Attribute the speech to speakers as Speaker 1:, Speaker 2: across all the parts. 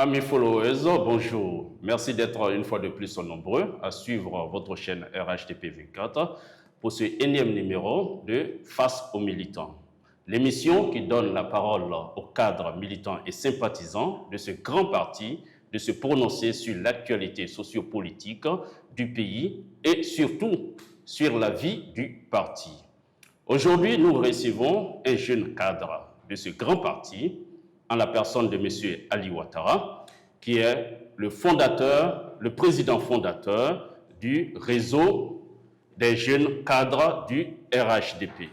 Speaker 1: Amis followers, bonjour. Merci d'être une fois de plus nombreux à suivre votre chaîne RHTP 24 pour ce énième numéro de Face aux militants. L'émission qui donne la parole aux cadres militants et sympathisants de ce grand parti de se prononcer sur l'actualité sociopolitique du pays et surtout sur la vie du parti. Aujourd'hui, nous recevons un jeune cadre de ce grand parti, en la personne de M. Ali Ouattara, qui est le fondateur, le président fondateur du réseau des jeunes cadres du RHDP.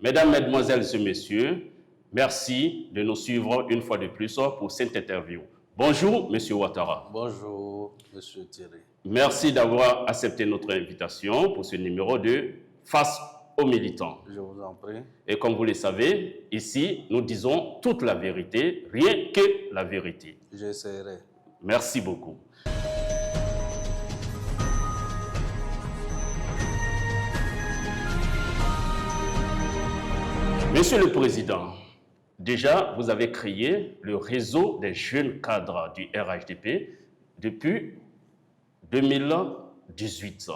Speaker 1: Mesdames, Mesdemoiselles et Messieurs, merci de nous suivre une fois de plus pour cette interview. Bonjour, M. Ouattara.
Speaker 2: Bonjour, M. Thierry.
Speaker 1: Merci d'avoir accepté notre invitation pour ce numéro de Face aux militants.
Speaker 2: Je vous en prie.
Speaker 1: Et comme vous le savez, ici, nous disons toute la vérité, rien que la vérité.
Speaker 2: J'essaierai.
Speaker 1: Merci beaucoup. Monsieur le Président, déjà, vous avez créé le réseau des jeunes cadres du RHDP depuis 2018.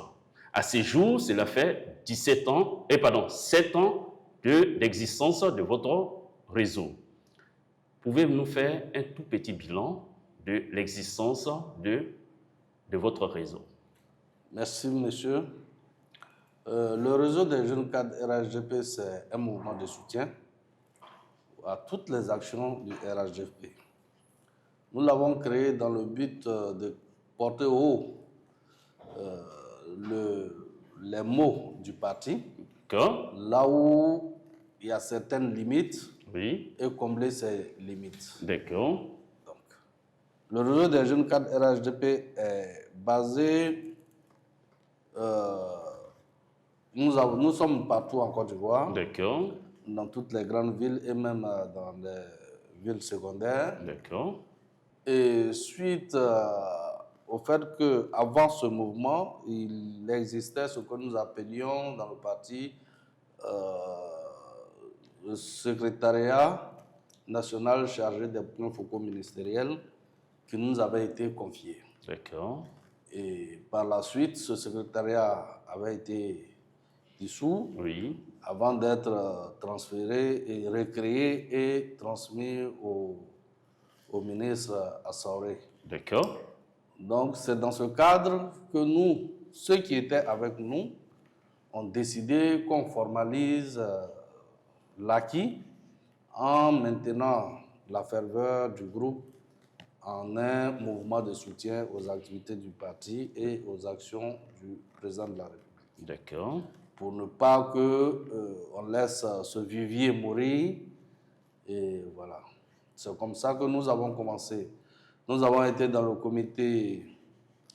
Speaker 1: À ce jour, cela fait 7 ans d'existence de votre réseau. Pouvez-vous nous faire un tout petit bilan de l'existence de votre réseau?
Speaker 2: Merci, monsieur. Le réseau des jeunes cadres RHDP, c'est un mouvement de soutien à toutes les actions du RHDP. Nous l'avons créé dans le but de porter haut les mots du parti, là où il y a certaines limites,
Speaker 1: oui, et
Speaker 2: combler ces limites.
Speaker 1: D'accord.
Speaker 2: Donc, le réseau des jeunes cadres RHDP est basé, nous sommes partout en Côte d'Ivoire,
Speaker 1: d'accord,
Speaker 2: dans toutes les grandes villes et même dans les villes secondaires.
Speaker 1: D'accord.
Speaker 2: Et suite au fait qu'avant ce mouvement, il existait ce que nous appelions dans le parti le secrétariat national chargé des points focaux ministériels qui nous avait été confié.
Speaker 1: D'accord.
Speaker 2: Et par la suite, ce secrétariat avait été dissous,
Speaker 1: oui,
Speaker 2: avant d'être transféré et recréé et transmis au ministre Assaoré.
Speaker 1: D'accord.
Speaker 2: Donc, c'est dans ce cadre que nous, ceux qui étaient avec nous, ont décidé qu'on formalise l'acquis en maintenant la ferveur du groupe en un mouvement de soutien aux activités du parti et aux actions du président de la République.
Speaker 1: D'accord.
Speaker 2: Pour ne pas qu'on laisse ce vivier mourir. Et voilà. C'est comme ça que nous avons commencé. Nous avons été dans le comité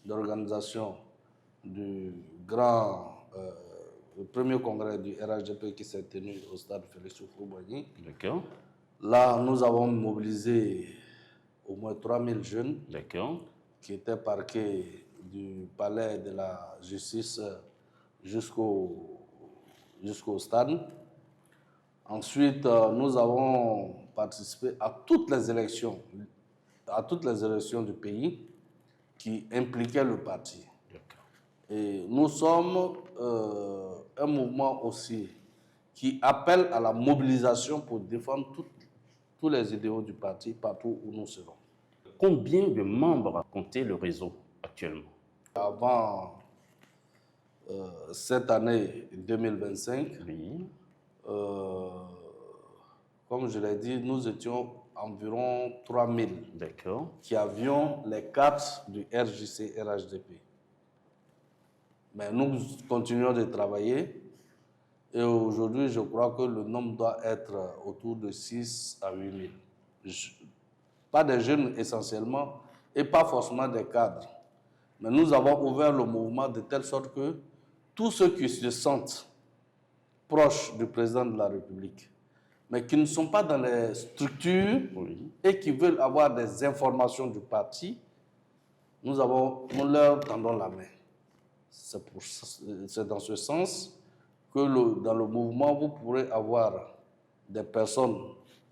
Speaker 2: d'organisation du le premier congrès du RHDP qui s'est tenu au stade Félix Houphouët-Boigny.
Speaker 1: D'accord.
Speaker 2: Là, nous avons mobilisé au moins 3000 jeunes.
Speaker 1: D'accord.
Speaker 2: Qui étaient parqués du palais de la justice jusqu'au stade. Ensuite, nous avons participé à toutes les élections du pays qui impliquaient le parti. Et nous sommes un mouvement aussi qui appelle à la mobilisation pour défendre tous les idéaux du parti partout où nous serons.
Speaker 1: Combien de membres comptait le réseau actuellement?
Speaker 2: Avant cette année 2025,
Speaker 1: oui,
Speaker 2: comme je l'ai dit, nous étions environ 3000 qui avions les cartes du RJC-RHDP. Mais nous continuons de travailler et aujourd'hui, je crois que le nombre doit être autour de 6 à 8 000. Pas des jeunes essentiellement et pas forcément des cadres. Mais nous avons ouvert le mouvement de telle sorte que tous ceux qui se sentent proches du président de la République, mais qui ne sont pas dans les structures et qui veulent avoir des informations du parti, nous leur tendons la main. C'est dans ce sens que dans le mouvement, vous pourrez avoir des personnes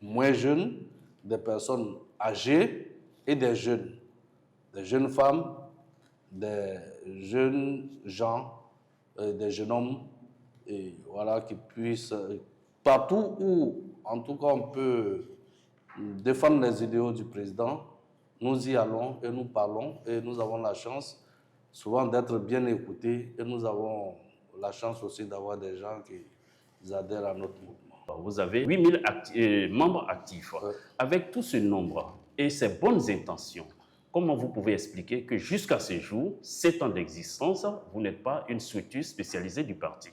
Speaker 2: moins jeunes, des personnes âgées et des jeunes femmes, des jeunes gens, des jeunes hommes, et voilà, qui puissent, partout où, en tout cas, on peut défendre les idéaux du président, nous y allons et nous parlons, et nous avons la chance souvent d'être bien écoutés, et nous avons la chance aussi d'avoir des gens qui adhèrent à notre mouvement.
Speaker 1: Vous avez 8000 membres actifs.
Speaker 2: Ouais.
Speaker 1: Avec tout ce nombre et ces bonnes intentions, comment vous pouvez expliquer que jusqu'à ce jour, 7 ans d'existence, vous n'êtes pas une structure spécialisée du parti?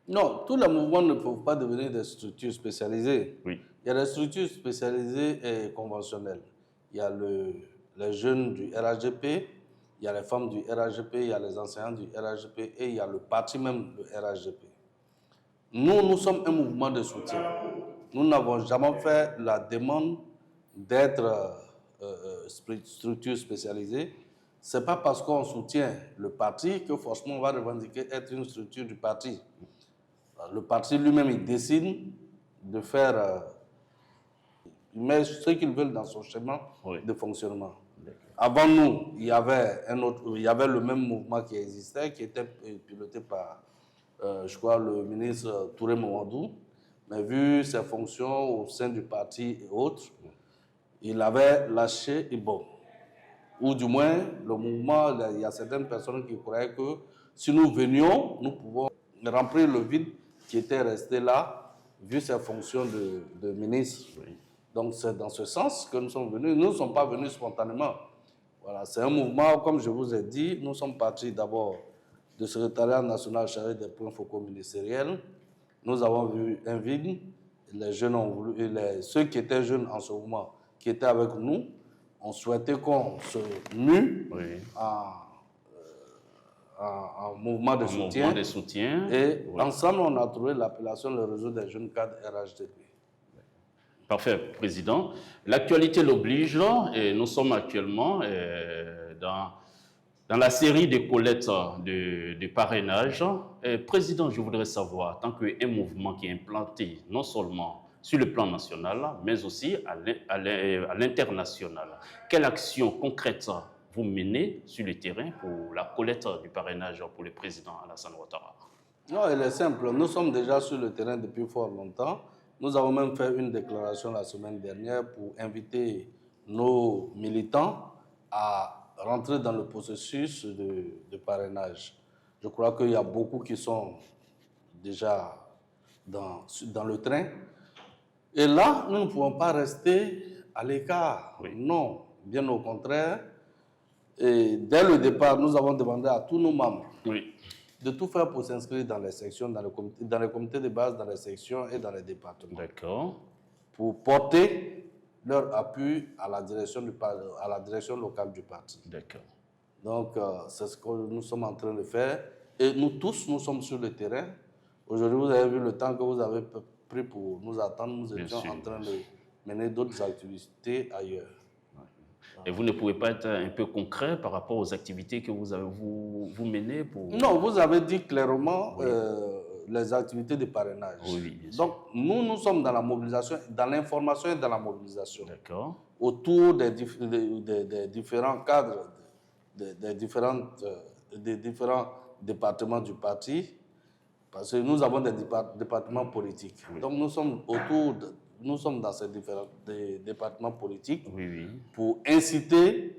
Speaker 2: Non, tous les mouvements ne peuvent pas devenir des structures spécialisées.
Speaker 1: Oui.
Speaker 2: Il y a des structures spécialisées et conventionnelles. Il y a les jeunes du RHDP, il y a les femmes du RHDP, il y a les enseignants du RHDP et il y a le parti même du RHDP. Nous sommes un mouvement de soutien. Nous n'avons jamais fait la demande d'être structure spécialisée. Ce n'est pas parce qu'on soutient le parti que forcément on va revendiquer être une structure du parti. Le parti lui-même, il décide de faire... il met ce qu'il veut dans son schéma de fonctionnement. Avant nous, il y avait le même mouvement qui existait, qui était piloté par, je crois, le ministre Touré Mamadou. Mais vu ses fonctions au sein du parti et autres, il avait lâché et bon. Ou du moins, le mouvement, il y a certaines personnes qui croyaient que si nous venions, nous pouvons remplir le vide qui était resté là, vu ses fonctions de ministre. Oui. Donc c'est dans ce sens que nous sommes venus. Nous ne sommes pas venus spontanément. Voilà, c'est un mouvement, comme je vous ai dit, nous sommes partis d'abord du secrétariat national chargé des points focaux ministériels. Nous avons vu un vide. Les jeunes ont voulu, et ceux qui étaient jeunes en ce moment, qui étaient avec nous, ont souhaité qu'on se mue en mouvement de soutien. Et ensemble, on a trouvé l'appellation le réseau des jeunes cadres RHDP.
Speaker 1: Parfait, Président. L'actualité l'oblige et nous sommes actuellement dans la série de collectes de parrainage. Président, je voudrais savoir, tant qu'un mouvement qui est implanté non seulement sur le plan national, mais aussi à l'international, quelle action concrète vous menez sur le terrain pour la collecte du parrainage pour le président Alassane Ouattara?
Speaker 2: Non, elle est simple. Nous sommes déjà sur le terrain depuis fort longtemps. Nous avons même fait une déclaration la semaine dernière pour inviter nos militants à rentrer dans le processus de parrainage. Je crois qu'il y a beaucoup qui sont déjà dans le train. Et là, nous ne pouvons pas rester à l'écart. Oui. Non, bien au contraire. Et dès le départ, nous avons demandé à tous nos membres de tout faire pour s'inscrire dans les sections, dans les comités de base, dans les sections et dans les départements.
Speaker 1: D'accord.
Speaker 2: Pour porter leur appui à la direction locale du parti.
Speaker 1: D'accord.
Speaker 2: Donc, c'est ce que nous sommes en train de faire. Et nous tous, nous sommes sur le terrain. Aujourd'hui, vous avez vu le temps que vous avez pris pour nous attendre. Nous étions en train de mener d'autres activités ailleurs.
Speaker 1: Et vous ne pouvez pas être un peu concret par rapport aux activités que vous menez pour...
Speaker 2: Non, vous avez dit clairement les activités de parrainage.
Speaker 1: Oui, bien sûr.
Speaker 2: Donc, nous sommes dans la mobilisation, dans l'information et dans la mobilisation.
Speaker 1: D'accord.
Speaker 2: Autour des différents cadres, des différents départements du parti, parce que nous avons des départements politiques. Oui. Donc, nous sommes dans ces différents départements politiques pour inciter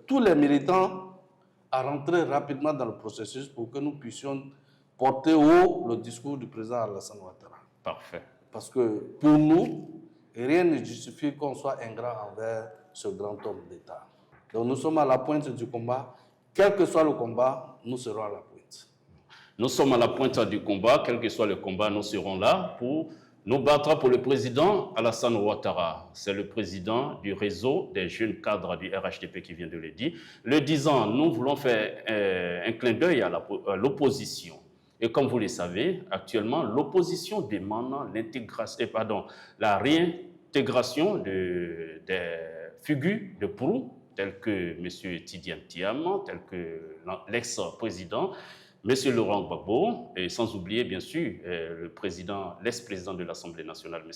Speaker 2: tous les militants à rentrer rapidement dans le processus pour que nous puissions porter haut le discours du président Alassane Ouattara.
Speaker 1: Parfait.
Speaker 2: Parce que pour nous, rien ne justifie qu'on soit ingrat envers ce grand homme d'État. Donc nous sommes à la pointe du combat. Quel que soit le combat, nous serons à la pointe.
Speaker 1: Nous sommes à la pointe du combat. Quel que soit le combat, nous serons là pour nous battre pour le président Alassane Ouattara. C'est le président du réseau des jeunes cadres du RHDP qui vient de le dire. Le disant, nous voulons faire un clin d'œil à l'opposition. Et comme vous le savez, actuellement, l'opposition demande la réintégration des figures de proue, telles que M. Tidiane Thiam, tels que l'ex-président, M. Laurent Gbagbo, et sans oublier, bien sûr, l'ex-président de l'Assemblée nationale, M.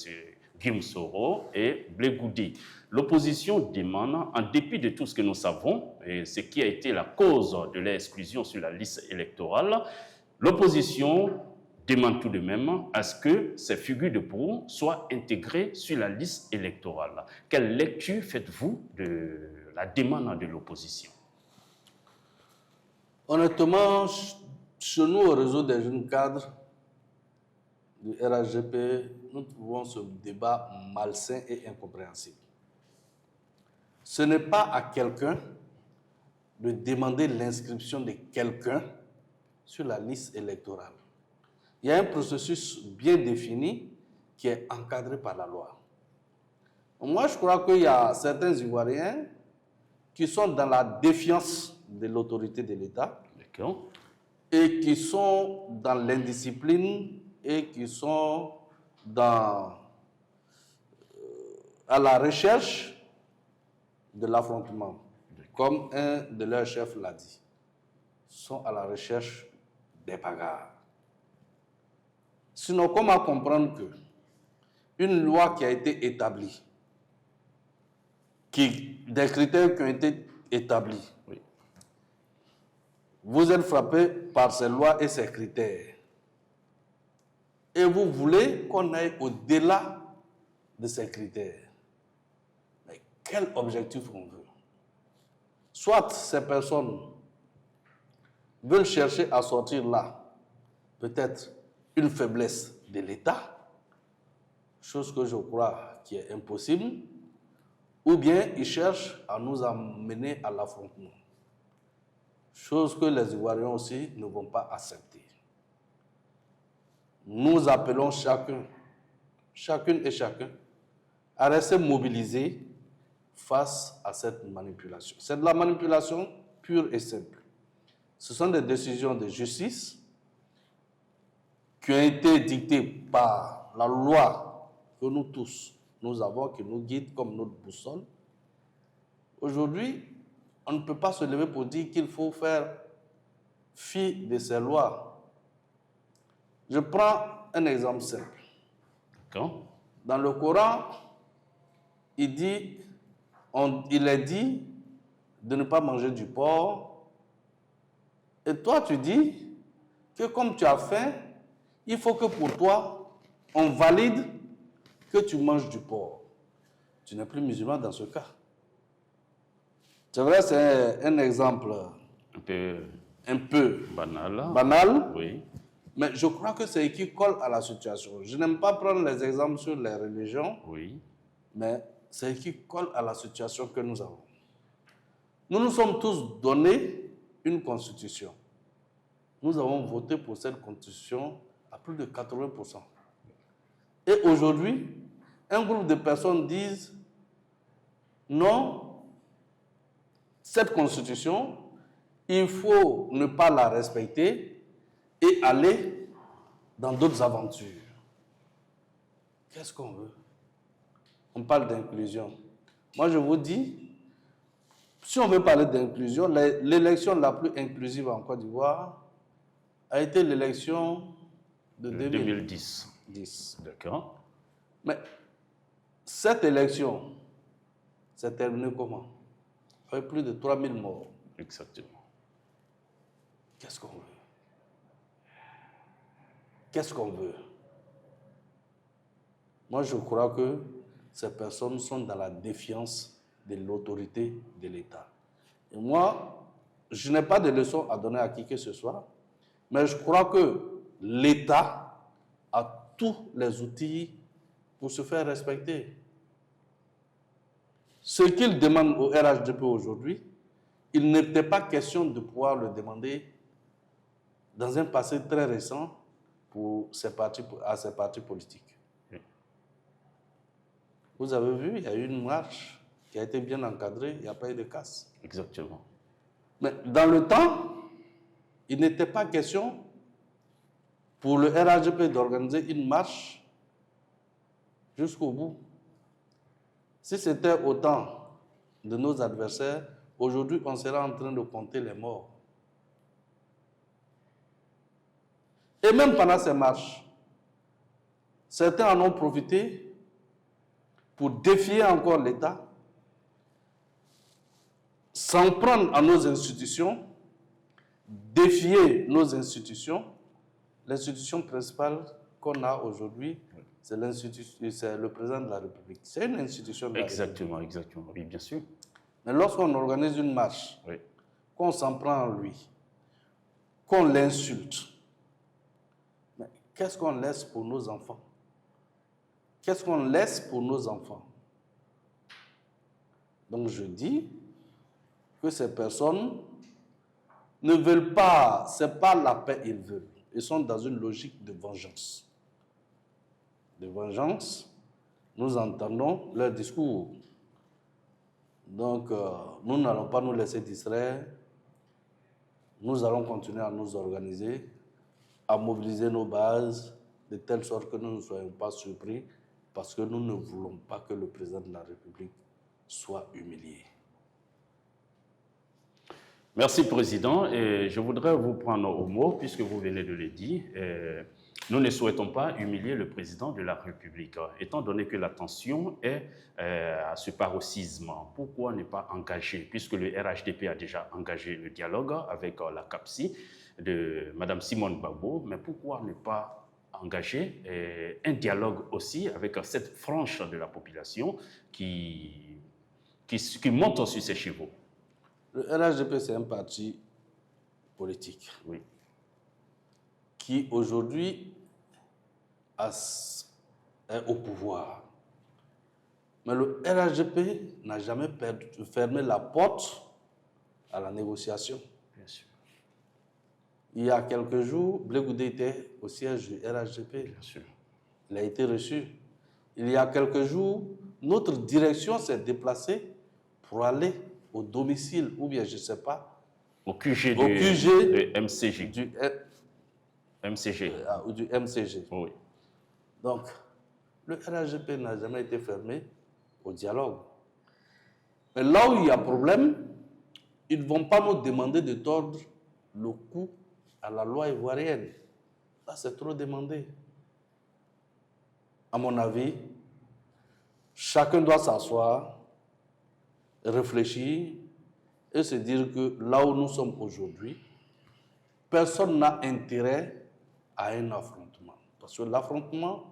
Speaker 1: Guillaume Soro et Blé Goudi. L'opposition demande, en dépit de tout ce que nous savons, et ce qui a été la cause de l'exclusion sur la liste électorale, l'opposition demande tout de même à ce que ces figures de proue soient intégrées sur la liste électorale. Quelle lecture faites-vous de la demande de l'opposition?
Speaker 2: Honnêtement, chez nous, au réseau des jeunes cadres du RHDP, nous trouvons ce débat malsain et incompréhensible. Ce n'est pas à quelqu'un de demander l'inscription de quelqu'un sur la liste électorale. Il y a un processus bien défini qui est encadré par la loi. Moi, je crois qu'il y a certains Ivoiriens qui sont dans la défiance de l'autorité de l'État et qui sont dans l'indiscipline et qui sont à la recherche de l'affrontement. Comme un de leurs chefs l'a dit, ils sont à la recherche des bagarres. Sinon, comment comprendre qu'une loi qui a été établie, des critères qui ont été établis, oui, vous êtes frappé par ces lois et ces critères, et vous voulez qu'on aille au-delà de ces critères. Mais quel objectif on veut? Soit ces personnes veulent chercher à sortir là, peut-être une faiblesse de l'État, chose que je crois qui est impossible, ou bien ils cherchent à nous amener à l'affrontement, chose que les Ivoiriens aussi ne vont pas accepter. Nous appelons chacune et chacun à rester mobilisés face à cette manipulation. C'est de la manipulation pure et simple. Ce sont des décisions de justice qui ont été dictées par la loi que nous tous, nous avons, qui nous guide comme notre boussole. Aujourd'hui, on ne peut pas se lever pour dire qu'il faut faire fi de ces lois. Je prends un exemple simple. Dans le Coran, il est dit de ne pas manger du porc. Et toi, tu dis que comme tu as faim, il faut que pour toi, on valide que tu manges du porc. Tu n'es plus musulman dans ce cas. C'est vrai, c'est un exemple un peu banal,
Speaker 1: oui.
Speaker 2: Mais je crois que c'est qui colle à la situation. Je n'aime pas prendre les exemples sur les religions,
Speaker 1: oui,
Speaker 2: mais c'est qui colle à la situation que nous avons. Nous nous sommes tous donné une constitution. Nous avons voté pour cette constitution à plus de 80%. Et aujourd'hui, un groupe de personnes disent non, cette constitution, il faut ne pas la respecter et aller dans d'autres aventures. Qu'est-ce qu'on veut? On parle d'inclusion. Moi, je vous dis, si on veut parler d'inclusion, l'élection la plus inclusive en Côte d'Ivoire a été l'élection de
Speaker 1: 2010.
Speaker 2: D'accord. Mais cette élection s'est terminée comment? Avec plus de 3000 morts.
Speaker 1: Exactement.
Speaker 2: Qu'est-ce qu'on veut? Qu'est-ce qu'on veut? Moi, je crois que ces personnes sont dans la défiance de l'autorité de l'État. Et moi, je n'ai pas de leçon à donner à qui que ce soit, mais je crois que l'État a tous les outils pour se faire respecter. Ce qu'il demande au RHDP aujourd'hui, il n'était pas question de pouvoir le demander dans un passé très récent à ces partis politiques. Vous avez vu, il y a eu une marche qui a été bien encadrée, il n'y a pas eu de casse.
Speaker 1: Exactement.
Speaker 2: Mais dans le temps, il n'était pas question pour le RHDP d'organiser une marche jusqu'au bout. Si c'était au temps de nos adversaires, aujourd'hui, on serait en train de compter les morts. Et même pendant ces marches, certains en ont profité pour défier encore l'État, s'en prendre à nos institutions, défier nos institutions. L'institution principale qu'on a aujourd'hui, c'est le président de la République. C'est une institution de la
Speaker 1: République. Exactement, oui, bien sûr.
Speaker 2: Mais lorsqu'on organise une marche, qu'on s'en prend à lui, qu'on l'insulte, qu'est-ce qu'on laisse pour nos enfants? Qu'est-ce qu'on laisse pour nos enfants? Donc je dis que ces personnes ne veulent pas, ce n'est pas la paix qu'ils veulent. Ils sont dans une logique de vengeance. De vengeance, nous entendons leur discours. Donc, nous n'allons pas nous laisser distraire. Nous allons continuer à nous organiser, à mobiliser nos bases, de telle sorte que nous ne soyons pas surpris, parce que nous ne voulons pas que le président de la République soit humilié.
Speaker 1: Merci, Président. Et je voudrais vous prendre au mot, puisque vous venez de le dire. Nous ne souhaitons pas humilier le président de la République. Étant donné que la tension est à ce paroxysme, pourquoi ne pas engager, puisque le RHDP a déjà engagé le dialogue avec la CAPSI de Mme Simone Gbagbo, mais pourquoi ne pas engager un dialogue aussi avec cette frange de la population qui monte sur ses chevaux?
Speaker 2: Le RHDP, c'est un parti politique qui aujourd'hui est au pouvoir. Mais le RHDP n'a jamais fermé la porte à la négociation.
Speaker 1: Bien sûr.
Speaker 2: Il y a quelques jours, Blé Goudé était au siège du RHDP.
Speaker 1: Bien sûr.
Speaker 2: Il a été reçu. Il y a quelques jours, notre direction s'est déplacée pour aller au domicile, ou bien je ne sais pas,
Speaker 1: au QG du MCG.
Speaker 2: Du MCG.
Speaker 1: Oui.
Speaker 2: Donc, le RHDP n'a jamais été fermé au dialogue. Mais là où il y a problème, ils ne vont pas nous demander de tordre le cou à la loi ivoirienne. Là, c'est trop demandé. À mon avis, chacun doit s'asseoir, réfléchir et se dire que là où nous sommes aujourd'hui, personne n'a intérêt à un affrontement. Parce que l'affrontement,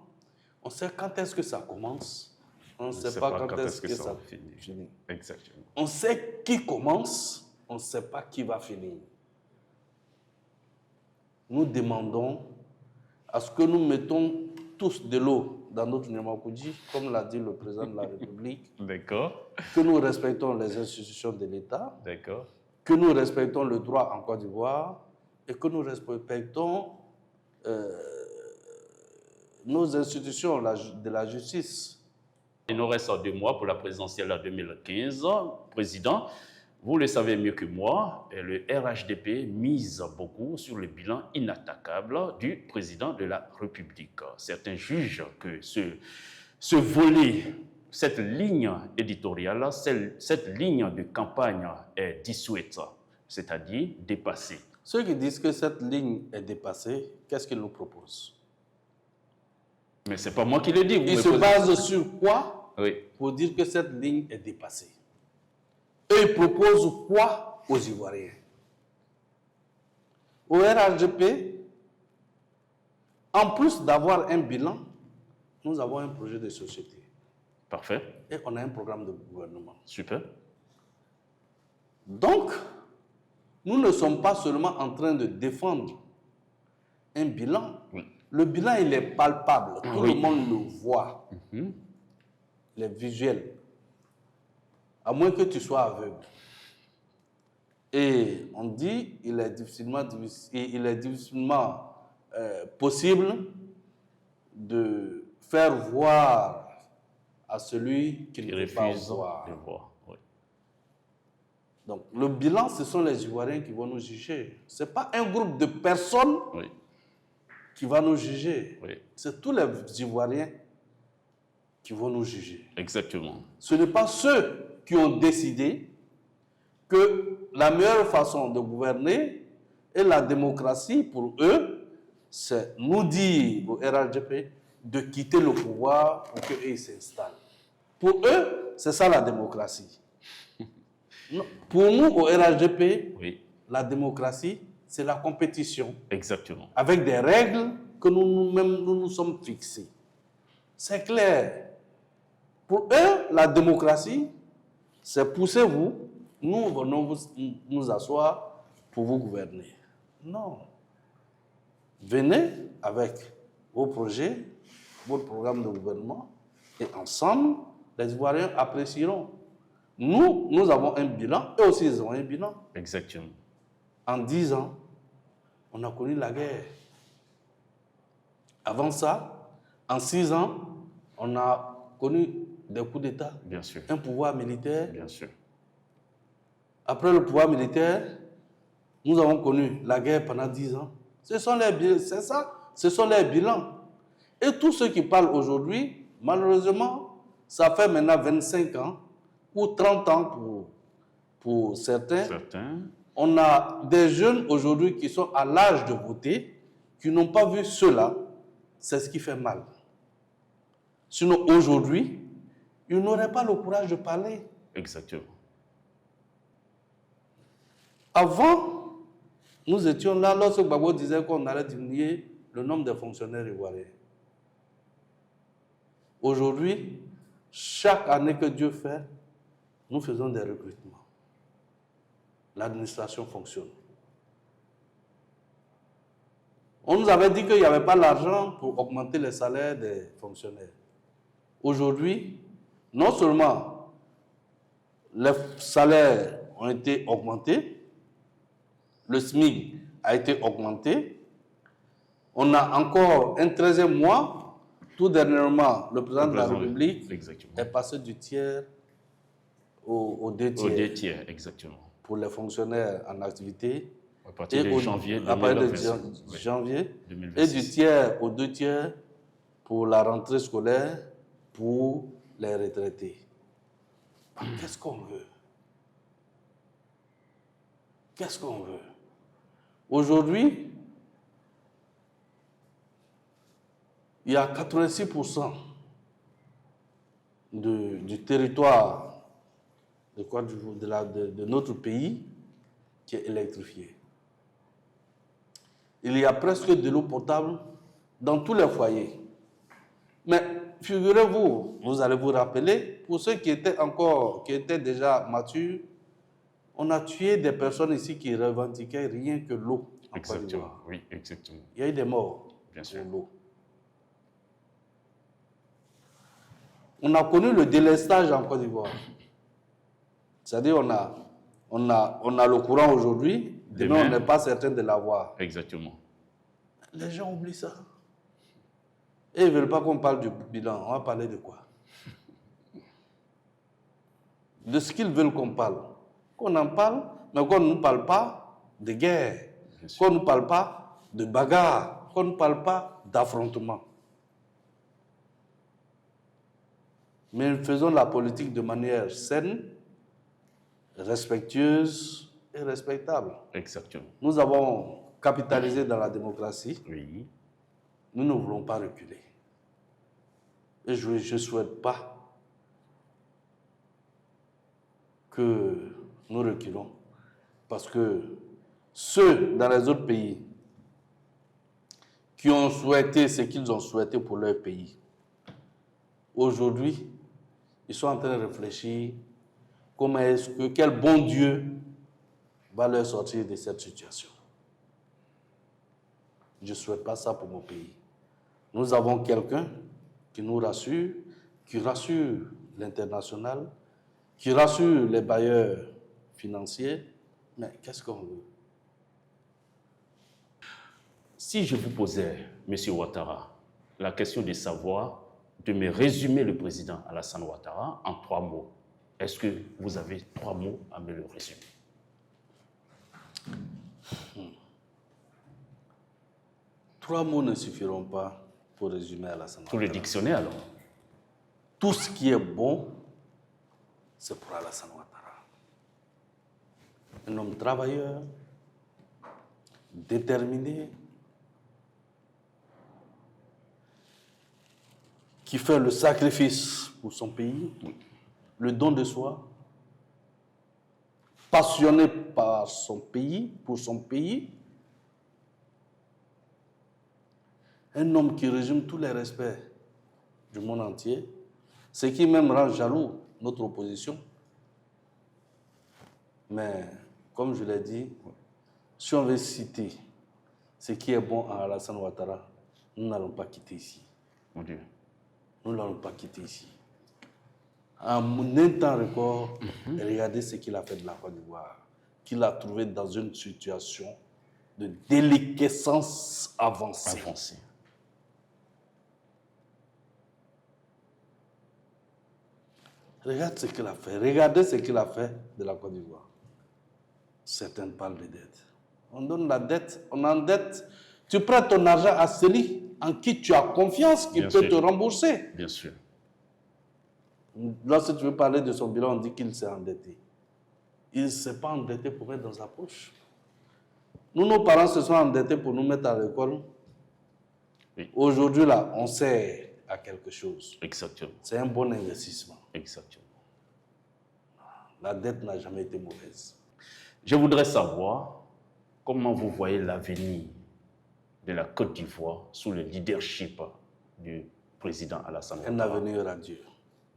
Speaker 2: on sait quand est-ce que ça commence, on ne sait pas quand est-ce que ça finit.
Speaker 1: Exactement.
Speaker 2: On sait qui commence, on ne sait pas qui va finir. Nous demandons à ce que nous mettons tous de l'eau dans notre Niamakoudji, comme l'a dit le président de la République.
Speaker 1: D'accord.
Speaker 2: Que nous respectons les institutions de l'État.
Speaker 1: D'accord.
Speaker 2: Que nous respectons le droit en Côte d'Ivoire et que nous respectons nos institutions de la justice.
Speaker 1: Il nous reste 2 mois pour la présidentielle 2015. Président, vous le savez mieux que moi, le RHDP mise beaucoup sur le bilan inattaquable du président de la République. Certains jugent que ce volet, cette ligne éditoriale, cette ligne de campagne est dissuète, c'est-à-dire dépassée.
Speaker 2: Ceux qui disent que cette ligne est dépassée, qu'est-ce qu'ils nous proposent?
Speaker 1: Mais ce n'est pas moi qui le dis.
Speaker 2: Ils se basent sur quoi
Speaker 1: pour
Speaker 2: dire que cette ligne est dépassée? Et ils proposent quoi aux Ivoiriens? Au RHDP, en plus d'avoir un bilan, nous avons un projet de société.
Speaker 1: Parfait.
Speaker 2: Et on a un programme de gouvernement.
Speaker 1: Super.
Speaker 2: Donc, nous ne sommes pas seulement en train de défendre un bilan. Le bilan, il est palpable. Tout le monde le voit. Il est visuel. À moins que tu sois aveugle. Et on dit il est difficilement possible de faire voir à celui qui ne veut pas voir. Donc, le bilan, ce sont les Ivoiriens qui vont nous juger. Ce n'est pas un groupe de personnes qui va nous juger. C'est tous les Ivoiriens qui vont nous juger.
Speaker 1: Exactement.
Speaker 2: Ce n'est pas ceux qui ont décidé que la meilleure façon de gouverner et la démocratie pour eux, c'est nous dire au RHDP de quitter le pouvoir pour qu'ils s'installent. Pour eux, c'est ça la démocratie. Pour nous, au RHDP,
Speaker 1: oui,
Speaker 2: la démocratie, c'est la compétition.
Speaker 1: Exactement.
Speaker 2: Avec des règles que nous-mêmes nous sommes fixées. C'est clair. Pour eux, la démocratie, c'est poussez-vous, nous venons nous asseoir pour vous gouverner. Non. Venez avec vos projets, votre programme de gouvernement, et ensemble, les Ivoiriens apprécieront. Nous avons un bilan, eux aussi, ils ont un bilan.
Speaker 1: Exactement.
Speaker 2: En 10 ans, on a connu la guerre. Avant ça, en 6 ans, on a connu des coups d'État.
Speaker 1: Bien sûr.
Speaker 2: Un pouvoir militaire.
Speaker 1: Bien sûr.
Speaker 2: Après le pouvoir militaire, nous avons connu la guerre pendant 10 ans. Ce sont les bilans, c'est ça, ce sont les bilans. Et tous ceux qui parlent aujourd'hui, malheureusement, ça fait maintenant 25 ans ou 30 ans pour certains. On a des jeunes aujourd'hui qui sont à l'âge de voter, qui n'ont pas vu cela. C'est ce qui fait mal. Sinon, aujourd'hui, ils n'auraient pas le courage de parler.
Speaker 1: Exactement.
Speaker 2: Avant, nous étions là lorsque Gbagbo disait qu'on allait diminuer le nombre de fonctionnaires ivoiriens. Aujourd'hui, chaque année que Dieu fait, nous faisons des recrutements. L'administration fonctionne. On nous avait dit qu'il n'y avait pas l'argent pour augmenter les salaires des fonctionnaires. Aujourd'hui, non seulement les salaires ont été augmentés, le SMIC a été augmenté, on a encore un 13e mois, tout dernièrement, le président de la République est passé du tiers au 2 tiers.
Speaker 1: Au 2 tiers, exactement.
Speaker 2: Pour les fonctionnaires en activité.
Speaker 1: À partir de janvier
Speaker 2: 2026. Et du tiers au 2 tiers pour la rentrée scolaire, pour les retraités. Qu'est-ce qu'on veut? Qu'est-ce qu'on veut? Aujourd'hui, il y a 86% du territoire de notre pays qui est électrifié. Il y a presque de l'eau potable dans tous les foyers. Mais figurez-vous, vous allez vous rappeler, pour ceux qui étaient déjà matures, on a tué des personnes ici qui revendiquaient rien que l'eau.
Speaker 1: Exactement, oui, exactement.
Speaker 2: Il y a eu des morts
Speaker 1: Bien sûr.
Speaker 2: pour l'eau. On a connu le délestage en Côte d'Ivoire. C'est-à-dire on a le courant aujourd'hui, demain on n'est pas certain de l'avoir.
Speaker 1: Exactement.
Speaker 2: Les gens oublient ça. Et ils ne veulent pas qu'on parle du bilan. On va parler de quoi? De ce qu'ils veulent qu'on parle. Qu'on en parle, mais qu'on ne nous parle pas de guerre. Qu'on ne nous parle pas de bagarre. Qu'on ne parle pas d'affrontement. Mais faisons la politique de manière saine, respectueuse et respectable.
Speaker 1: Exactement.
Speaker 2: Nous avons capitalisé dans la démocratie.
Speaker 1: Oui.
Speaker 2: Nous ne voulons pas reculer. Et je ne souhaite pas que nous reculons. Parce que ceux dans les autres pays qui ont souhaité ce qu'ils ont souhaité pour leur pays, aujourd'hui, ils sont en train de réfléchir comment est-ce que, quel bon Dieu va leur sortir de cette situation. Je ne souhaite pas ça pour mon pays. Nous avons quelqu'un qui nous rassure, qui rassure l'international, qui rassure les bailleurs financiers. Mais qu'est-ce qu'on veut?
Speaker 1: Si je vous posais, M. Ouattara, la question de savoir, de me résumer le président Alassane Ouattara en 3 mots, est-ce que vous avez 3 mots à me le résumer?
Speaker 2: 3 mots ne suffiront pas pour résumer Alassane Ouattara.
Speaker 1: Tout le dictionnaire alors?
Speaker 2: Tout ce qui est bon, c'est pour Alassane Ouattara. Un homme travailleur, déterminé, qui fait le sacrifice pour son pays, le don de soi, passionné par son pays, pour son pays, un homme qui résume tous les respects du monde entier, ce qui même rend jaloux notre opposition. Mais, comme je l'ai dit, si on veut citer ce qui est bon à Alassane Ouattara, nous n'allons pas quitter ici.
Speaker 1: Mon Dieu.
Speaker 2: Nous n'allons pas quitter ici. En un temps record, regardez ce qu'il a fait de la Côte d'Ivoire, qu'il a trouvé dans une situation de déliquescence avancée. Regarde ce qu'il a fait. Regardez ce qu'il a fait de la Côte d'Ivoire. Certains parlent de dette. On donne la dette, on endette. Tu prêtes ton argent à celui en qui tu as confiance, qui peut te rembourser.
Speaker 1: Bien sûr.
Speaker 2: Lorsque tu veux parler de son bilan, on dit qu'il s'est endetté. Il ne s'est pas endetté pour mettre dans sa poche. Nous, nos parents se sont endettés pour nous mettre à l'école. Oui. Aujourd'hui, là, on sert à quelque chose.
Speaker 1: Exactement.
Speaker 2: C'est un bon investissement.
Speaker 1: Exactement.
Speaker 2: La dette n'a jamais été mauvaise.
Speaker 1: Je voudrais savoir comment vous voyez l'avenir de la Côte d'Ivoire sous le leadership du président Alassane Ouattara.
Speaker 2: Un avenir radieux.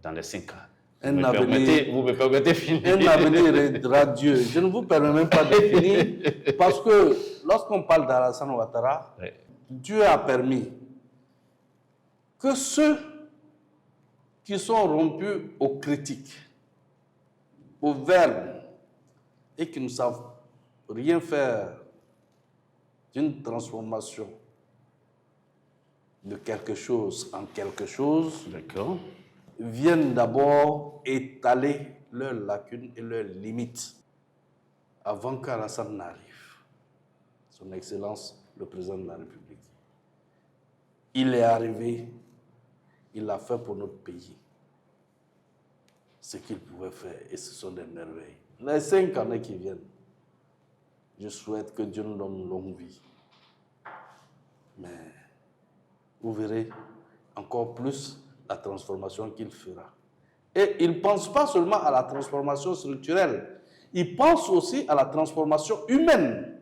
Speaker 1: Dans les 5 ans.
Speaker 2: Vous me permettez de finir. Un avenir radieux. Je ne vous permets même pas de finir parce que lorsqu'on parle d'Alassane Ouattara, oui, Dieu a permis que ceux qui sont rompus aux critiques, aux verbes et qui ne savent rien faire d'une transformation de quelque chose en quelque chose, viennent d'abord étaler leurs lacunes et leurs limites avant qu'Alassane n'arrive. Son Excellence, le président de la République. Il est arrivé, il a fait pour notre pays ce qu'il pouvait faire et ce sont des merveilles. Les 5 années qui viennent, je souhaite que Dieu nous donne une longue vie. Mais vous verrez encore plus la transformation qu'il fera. Et il ne pense pas seulement à la transformation structurelle, il pense aussi à la transformation humaine.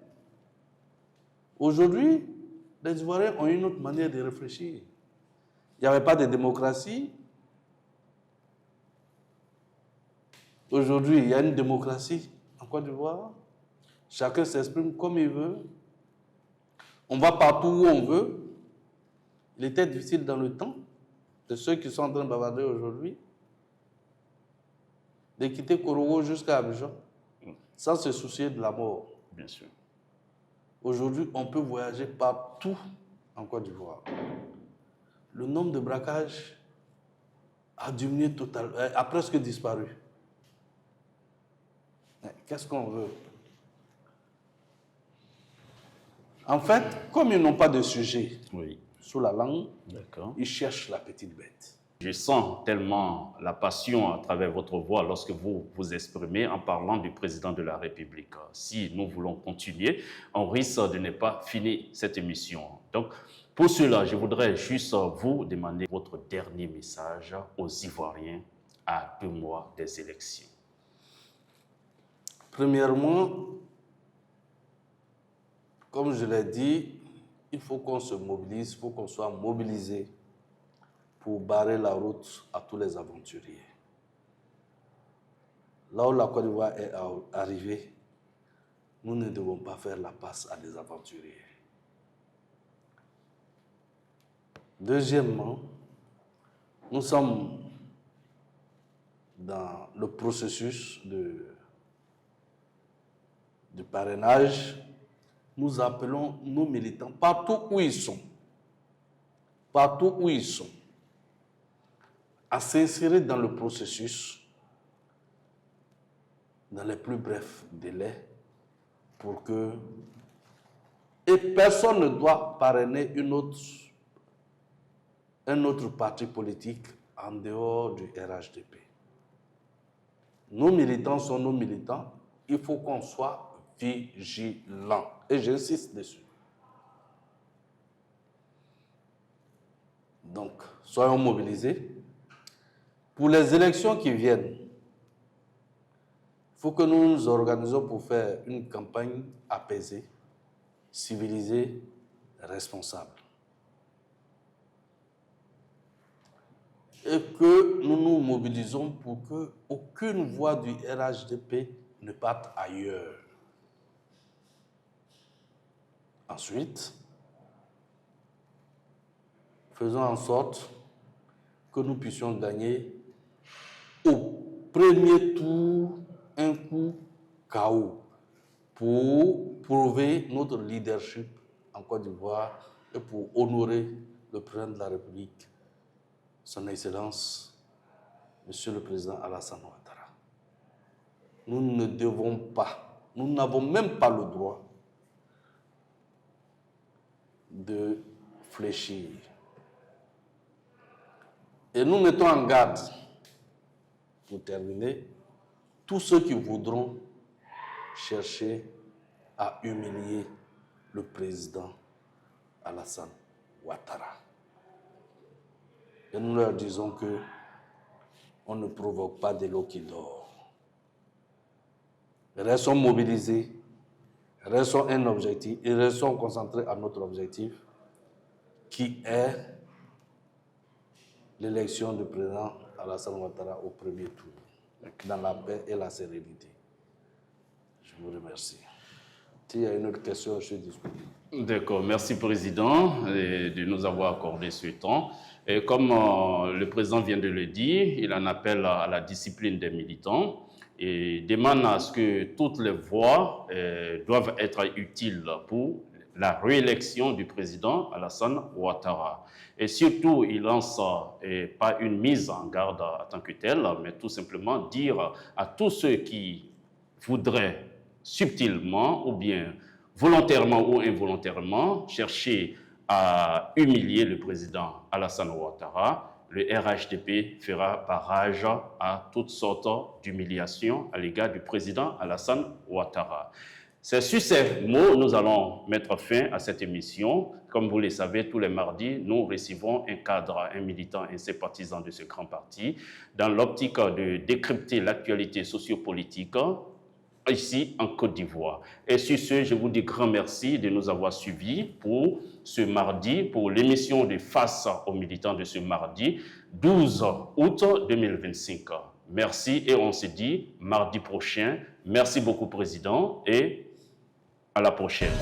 Speaker 2: Aujourd'hui, les Ivoiriens ont une autre manière de réfléchir. Il n'y avait pas de démocratie. Aujourd'hui, il y a une démocratie en Côte d'Ivoire. Chacun s'exprime comme il veut. On va partout où on veut. Il était difficile dans le temps de ceux qui sont en train de bavarder aujourd'hui de quitter Korogo jusqu'à Abidjan sans se soucier de la mort.
Speaker 1: Bien sûr.
Speaker 2: Aujourd'hui, on peut voyager partout en Côte d'Ivoire. Le nombre de braquages a diminué totalement, a presque disparu. Qu'est-ce qu'on veut? En fait, comme ils n'ont pas de sujet sous la langue, ils cherchent la petite bête.
Speaker 1: Je sens tellement la passion à travers votre voix lorsque vous vous exprimez en parlant du président de la République. Si nous voulons continuer, on risque de ne pas finir cette émission. Donc, pour cela, je voudrais juste vous demander votre dernier message aux Ivoiriens à 2 mois des élections.
Speaker 2: Premièrement, comme je l'ai dit, il faut qu'on se mobilise, il faut qu'on soit mobilisé pour barrer la route à tous les aventuriers. Là où la Côte d'Ivoire est arrivée, nous ne devons pas faire la passe à des aventuriers. Deuxièmement, nous sommes dans le processus de parrainage. Nous appelons nos militants, partout où ils sont, à s'insérer dans le processus dans les plus brefs délais pour que... Et personne ne doit parrainer un autre parti politique en dehors du RHDP. Nos militants sont nos militants. Il faut qu'on soit vigilants. Et j'insiste dessus. Donc, soyons mobilisés. Pour les élections qui viennent, il faut que nous nous organisons pour faire une campagne apaisée, civilisée, responsable. Et que nous nous mobilisons pour qu'aucune voix du RHDP ne parte ailleurs. Ensuite, faisons en sorte que nous puissions gagner au premier tour un coup KO pour prouver notre leadership en Côte d'Ivoire et pour honorer le président de la République, son Excellence, Monsieur le Président Alassane Ouattara. Nous ne devons pas, nous n'avons même pas le droit de fléchir. Et nous mettons en garde, pour terminer, tous ceux qui voudront chercher à humilier le président Alassane Ouattara. Et nous leur disons que on ne provoque pas de l'eau qui dort. Restons mobilisés, restons un objectif et restons concentrés à notre objectif qui est l'élection du président Alassane Ouattara au premier tour, dans la paix et la sérénité. Je vous remercie. S'il y a une autre question, je suis disponible.
Speaker 1: D'accord, merci Président de nous avoir accordé ce temps. Et comme le Président vient de le dire, il en appelle à la discipline des militants et demande à ce que toutes les voix doivent être utiles pour la réélection du président Alassane Ouattara. Et surtout, il lance pas une mise en garde en tant que telle, mais tout simplement dire à tous ceux qui voudraient subtilement ou bien volontairement ou involontairement chercher à humilier le président Alassane Ouattara, le RHDP fera barrage à toutes sortes d'humiliations à l'égard du président Alassane Ouattara. C'est sur ces mots que nous allons mettre fin à cette émission. Comme vous le savez, tous les mardis, nous recevons un cadre, un militant et ses partisans de ce grand parti dans l'optique de décrypter l'actualité sociopolitique ici en Côte d'Ivoire. Et sur ce, je vous dis grand merci de nous avoir suivis pour ce mardi, pour l'émission de Face aux militants de ce mardi, 12 août 2025. Merci et on se dit mardi prochain. Merci beaucoup, Président, et à la prochaine.